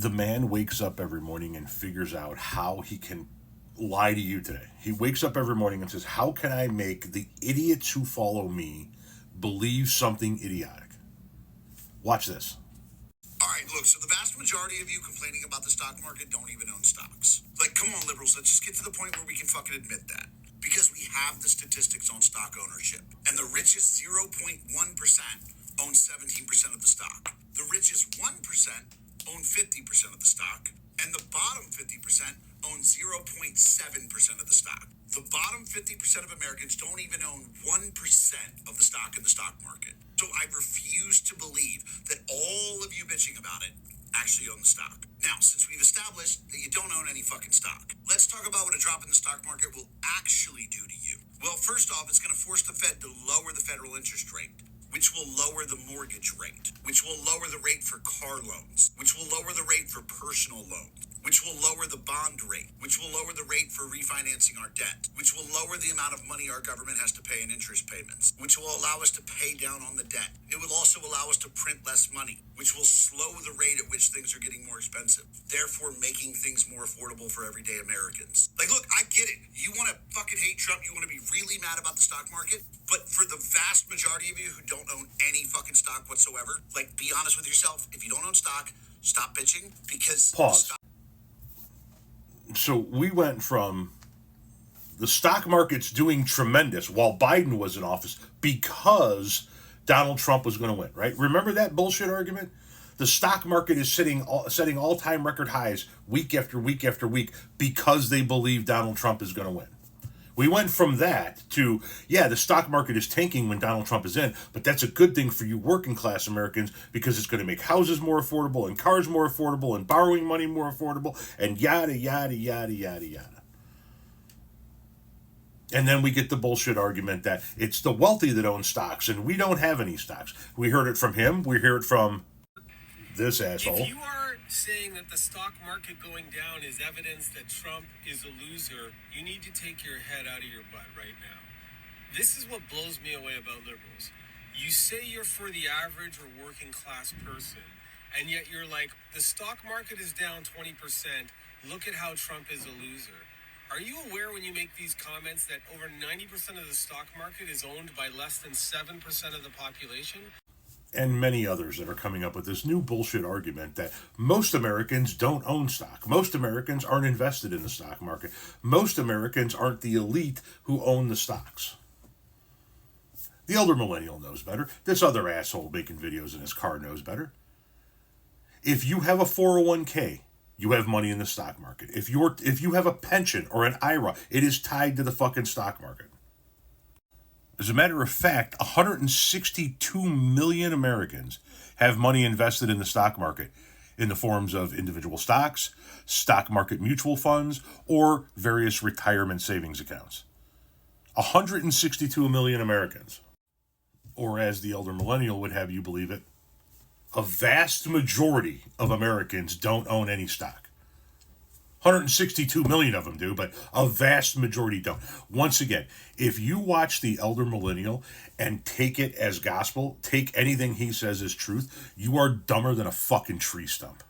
The man wakes up every morning and figures out how he can lie to you today. He wakes up every morning and says, how can I make the idiots who follow me believe something idiotic? Watch this. All right, look, so the vast majority of you complaining about the stock market don't even own stocks. Like, come on, liberals, let's just get to the point where we can fucking admit that. Because we have the statistics on stock ownership. And the richest 0.1% own 17% of the stock. The richest 1% own 50% of the stock. And the bottom 50% own 0.7% of the stock. The bottom 50% of Americans don't even own 1% of the stock in the stock market. So I refuse to believe that all of you bitching about it actually own the stock. Now, since we've established that you don't own any fucking stock, let's talk about what a drop in the stock market will actually do to you. Well, first off, it's going to force the Fed to lower the federal interest rate, which will lower the mortgage rate, which will lower the rate for car loans, which will lower the rate for personal loans, which will lower the bond rate, which will lower the rate for refinancing our debt, which will lower the amount of money our government has to pay in interest payments, which will allow us to pay down on the debt. It will also allow us to print less money, which will slow the rate at which things are getting more expensive, therefore making things more affordable for everyday Americans. Like, look, I get it. You want to fucking hate Trump. You want to be really mad about the stock market. But for the vast majority of you who don't own any fucking stock whatsoever, like, be honest with yourself. If you don't own stock, stop bitching, because... Pause. So we went from the stock market's doing tremendous while Biden was in office because Donald Trump was going to win, right? Remember that bullshit argument? The stock market is setting all-time record highs week after week after week because they believe Donald Trump is going to win. We went from that to, yeah, the stock market is tanking when Donald Trump is in, but that's a good thing for you working class Americans because it's going to make houses more affordable and cars more affordable and borrowing money more affordable and yada, yada, yada, yada, yada. And then we get the bullshit argument that it's the wealthy that own stocks and we don't have any stocks. We heard it from him. We hear it from this asshole. If you are saying that the stock market going down is evidence that Trump is a loser, you need to take your head out of your butt right now. This is what blows me away about liberals. You say you're for the average or working class person, and yet you're like, the stock market is down 20%. Look at how Trump is a loser. Are you aware when you make these comments that over 90% of the stock market is owned by less than 7% of the population? And many others that are coming up with this new bullshit argument that most Americans don't own stock. Most Americans aren't invested in the stock market. Most Americans aren't the elite who own the stocks. The elder millennial knows better. This other asshole making videos in his car knows better. If you have a 401k, you have money in the stock market. If you have a pension or an IRA, it is tied to the fucking stock market. As a matter of fact, 162 million Americans have money invested in the stock market in the forms of individual stocks, stock market mutual funds, or various retirement savings accounts. 162 million Americans. Or as the elder millennial would have you believe it, a vast majority of Americans don't own any stock. 162 million of them do, but a vast majority don't. Once again, if you watch the elder millennial and take it as gospel, take anything he says as truth, you are dumber than a fucking tree stump.